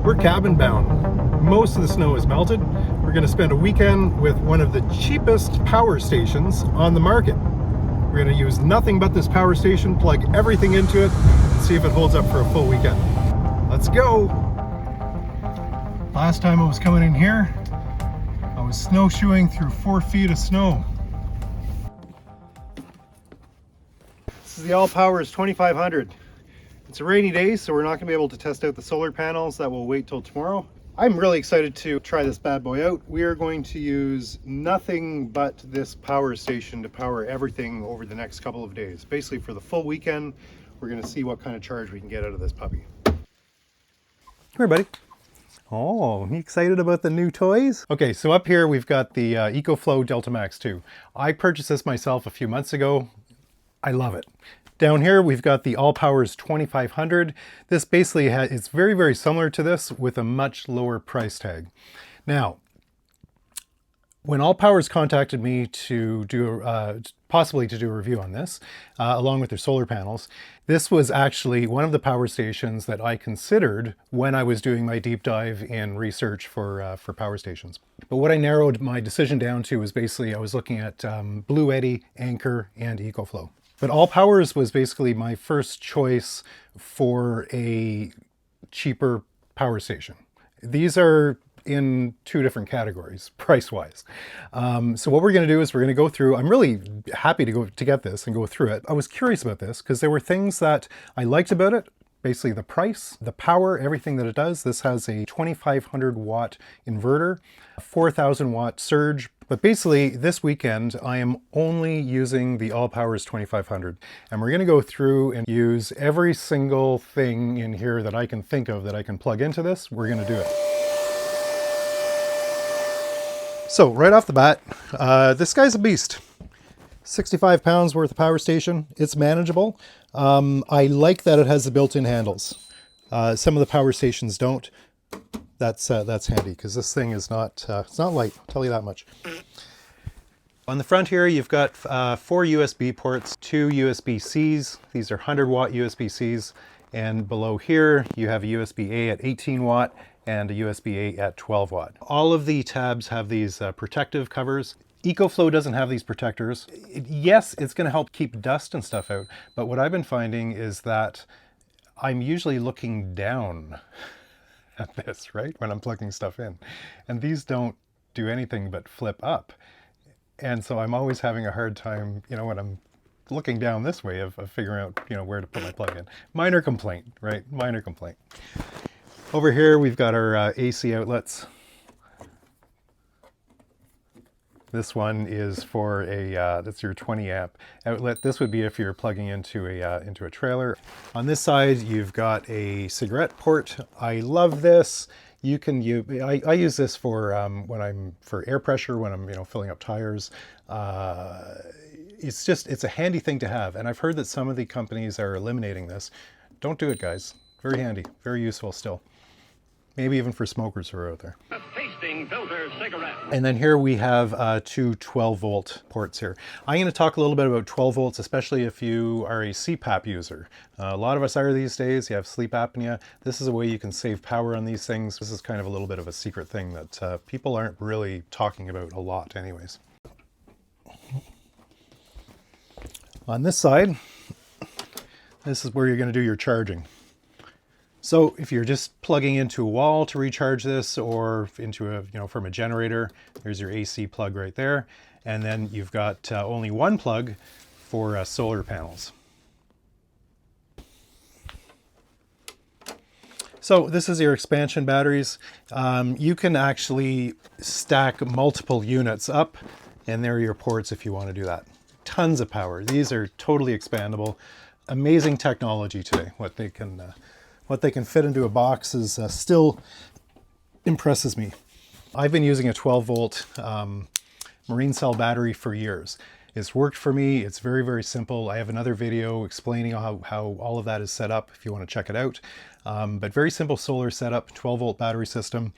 We're cabin bound. Most of the snow is melted. We're going to spend a weekend with one of the cheapest power stations on the market. We're going to use nothing but this power station, plug everything into it, and see if it holds up for a full weekend. Let's go! Last time I was coming in here, I was snowshoeing through 4 feet of snow. This is the Allpowers 2500. It's a rainy day, so we're not going to be able to test out the solar panels. That will wait till tomorrow. I'm really excited to try this bad boy out. We are going to use nothing but this power station to power everything over the next couple of days. Basically for the full weekend, we're going to see what kind of charge we can get out of this puppy. Come here, buddy. Oh, you excited about the new toys? Okay, so up here we've got the EcoFlow Delta Max 2. I purchased this myself a few months ago. I love it. Down here we've got the Allpowers 2500. This basically it's very, very similar to this with a much lower price tag. Now, when Allpowers contacted me to do possibly to do a review on this, along with their solar panels, this was actually one of the power stations that I considered when I was doing my deep dive in research for power stations. But what I narrowed my decision down to was basically I was looking at Blue Eddy, Anchor, and EcoFlow. But Allpowers was basically my first choice for a cheaper power station. These are in two different categories, price-wise. So what we're going to do is we're going to go through. I'm really happy to get this and go through it. I was curious about this because there were things that I liked about it. Basically the price, the power, everything that it does. This has a 2500 watt inverter, a 4000 watt surge. But basically this weekend I am only using the Allpowers 2500, and we're going to go through and use every single thing in here that I can think of that I can plug into this. We're going to do it. So right off the bat, this guy's a beast. 65 pounds worth of power station. It's manageable. I like that it has the built-in handles. Some of the power stations don't. That's handy because this thing is not it's not light, I'll tell you that much. On the front here you've got 4 USB ports, 2 USB-Cs. These are 100 watt USB-Cs, and below here you have a USB-A at 18 watt and a USB-A at 12 watt. All of the tabs have these protective covers. EcoFlow doesn't have these protectors. Yes, it's going to help keep dust and stuff out, but what I've been finding is that I'm usually looking down at this, right, when I'm plugging stuff in. And these don't do anything but flip up. And so I'm always having a hard time, you know, when I'm looking down this way of figuring out, you know, where to put my plug in. Minor complaint, right? Minor complaint. Over here, we've got our AC outlets. This one is for a, that's your 20 amp outlet. This would be if you're plugging into a trailer. On this side, you've got a cigarette port. I love this. You can use, I use this for for air pressure when I'm, you know, filling up tires. It's a handy thing to have. And I've heard that some of the companies are eliminating this. Don't do it, guys. Very handy, very useful still. Maybe even for smokers who are out there. A tasting filter cigarette. And then here we have 2 12-volt ports here. I'm going to talk a little bit about 12 volts, especially if you are a CPAP user. A lot of us are these days. You have sleep apnea. This is a way you can save power on these things. This is kind of a little bit of a secret thing that people aren't really talking about a lot anyways. On this side, this is where you're going to do your charging. So if you're just plugging into a wall to recharge this, or into a, you know, from a generator, there's your AC plug right there. And then you've got only one plug for solar panels. So this is your expansion batteries. You can actually stack multiple units up, and there are your ports if you want to do that. Tons of power. These are totally expandable. Amazing technology today. What they can fit into a box is still impresses me. I've been using a 12 volt marine cell battery for years. It's worked for me. It's very, very simple. I have another video explaining how all of that is set up if you want to check it out. But very simple solar setup, 12 volt battery system.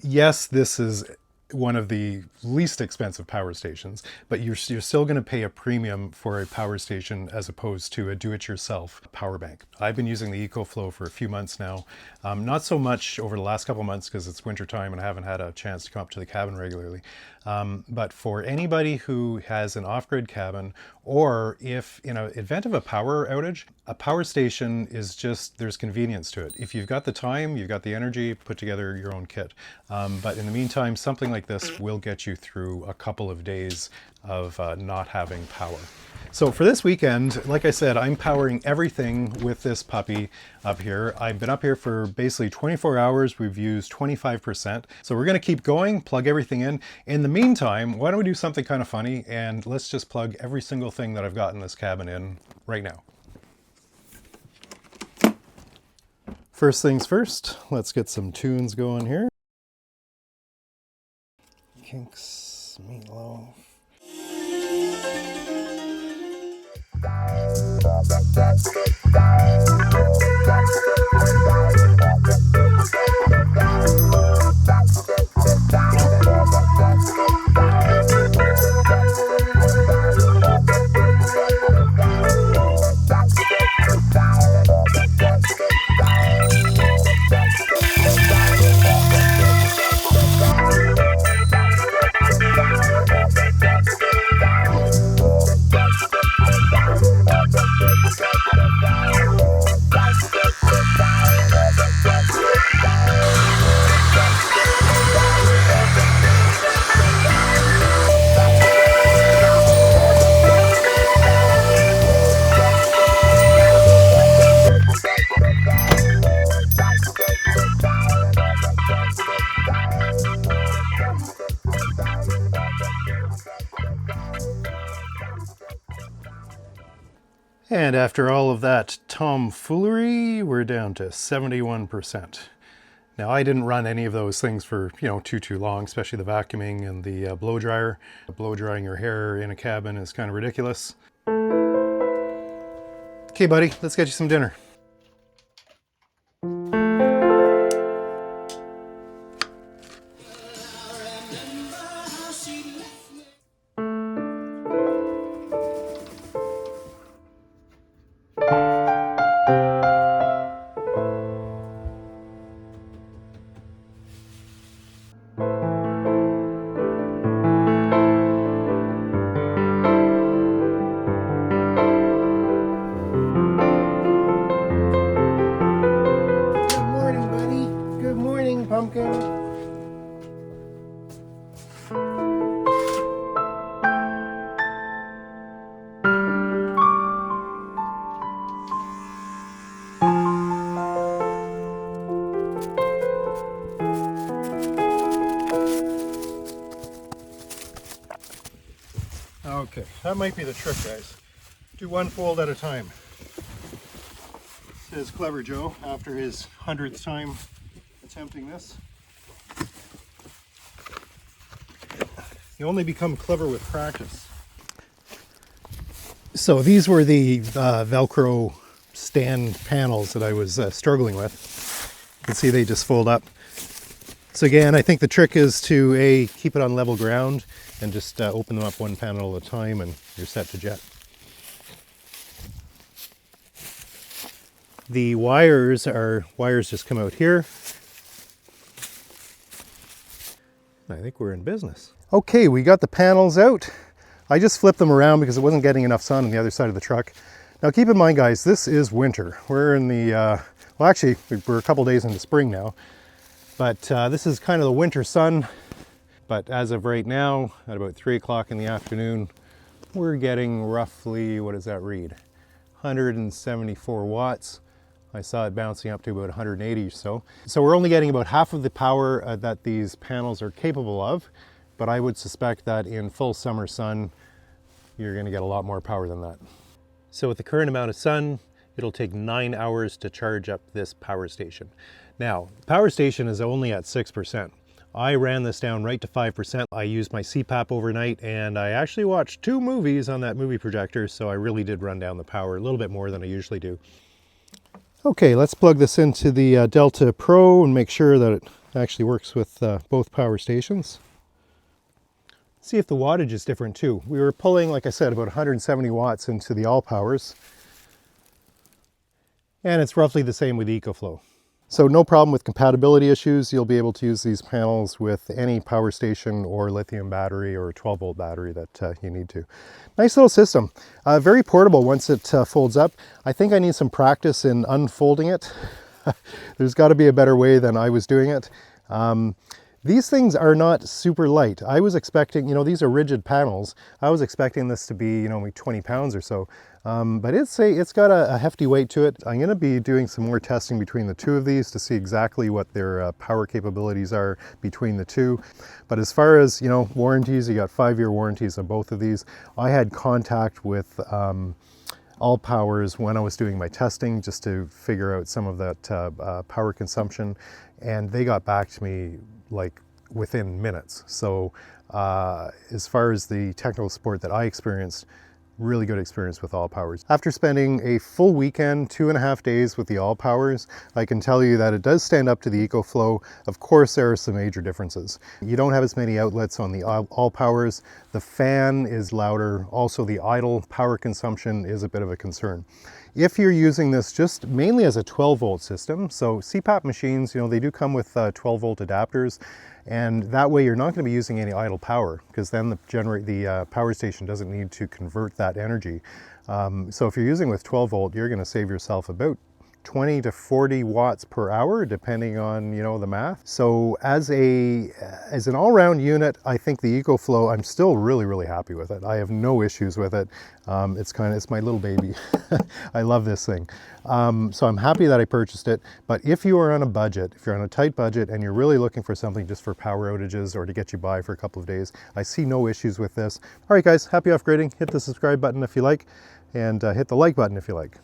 Yes, this is one of the least expensive power stations, but you're still going to pay a premium for a power station as opposed to a do-it-yourself power bank. I've been using the EcoFlow for a few months now, not so much over the last couple of months because it's winter time and I haven't had a chance to come up to the cabin regularly. But for anybody who has an off-grid cabin, or if in an event of a power outage, a power station is just, there's convenience to it. If you've got the time, you've got the energy, put together your own kit. But in the meantime, something like this will get you through a couple of days of not having power. So for this weekend, like I said, I'm powering everything with this puppy up here. I've been up here for basically 24 hours. We've used 25%. So we're going to keep going, plug everything in. In the meantime, why don't we do something kind of funny and let's just plug every single thing that I've got in this cabin in right now. First things first, let's get some tunes going here. Kinks, Meatloaf. And after all of that tomfoolery, we're down to 71%. Now, I didn't run any of those things for, too long, especially the vacuuming and the blow dryer. Blow drying your hair in a cabin is kind of ridiculous. Okay, buddy, let's get you some dinner. Pumpkin. Okay, that might be the trick, guys. Do one fold at a time. Says Clever Joe after his 100th time attempting this. You only become clever with practice. So these were the Velcro stand panels that I was struggling with. You can see they just fold up. So again, I think the trick is to keep it on level ground and just open them up one panel at a time and you're set to jet. The wires just come out here. I think we're in business. Okay, we got the panels out. I just flipped them around because it wasn't getting enough sun on the other side of the truck. Now keep in mind, guys, this is winter. We're in the, well actually, we're a couple days into spring now, but this is kind of the winter sun. But as of right now, at about 3 o'clock in the afternoon, we're getting roughly, what does that read? 174 watts. I saw it bouncing up to about 180 or so. So we're only getting about half of the power that these panels are capable of, but I would suspect that in full summer sun, you're gonna get a lot more power than that. So with the current amount of sun, it'll take 9 hours to charge up this power station. Now, the power station is only at 6%. I ran this down right to 5%. I used my CPAP overnight and I actually watched 2 movies on that movie projector, so I really did run down the power a little bit more than I usually do. Okay, let's plug this into the Delta Pro and make sure that it actually works with both power stations. See if the wattage is different too. We were pulling, like I said, about 170 watts into the Allpowers, and it's roughly the same with EcoFlow. So no problem with compatibility issues. You'll be able to use these panels with any power station or lithium battery or 12-volt battery that you need to. Nice little system. Very portable once it folds up. I think I need some practice in unfolding it. There's got to be a better way than I was doing it. These things are not super light. I was expecting, you know, these are rigid panels. I was expecting this to be, you know, maybe 20 pounds or so. But it's got a hefty weight to it. I'm going to be doing some more testing between the two of these to see exactly what their power capabilities are between the two. But as far as, you know, warranties, you got 5-year warranties on both of these. I had contact with Allpowers when I was doing my testing just to figure out some of that power consumption, and they got back to me like within minutes. So as far as the technical support that I experienced, really good experience with Allpowers. After spending a full weekend, 2.5 days with the Allpowers, I can tell you that it does stand up to the EcoFlow. Of course, there are some major differences. You don't have as many outlets on the Allpowers. The fan is louder. Also, the idle power consumption is a bit of a concern. If you're using this just mainly as a 12-volt system, so CPAP machines, you know, they do come with 12-volt adapters, and that way you're not going to be using any idle power, because then the power station doesn't need to convert that energy. So if you're using with 12-volt, you're going to save yourself about 20 to 40 watts per hour, depending on, you know, the math. So as an all-round unit, I think the EcoFlow, I'm still really happy with it. I have no issues with it. It's my little baby. I love this thing. So I'm happy that I purchased it. But if you are on a budget, if you're on a tight budget and you're really looking for something just for power outages or to get you by for a couple of days, I see no issues with this. All right, guys, happy off-grading. Hit the subscribe button if you like, and hit the like button if you like.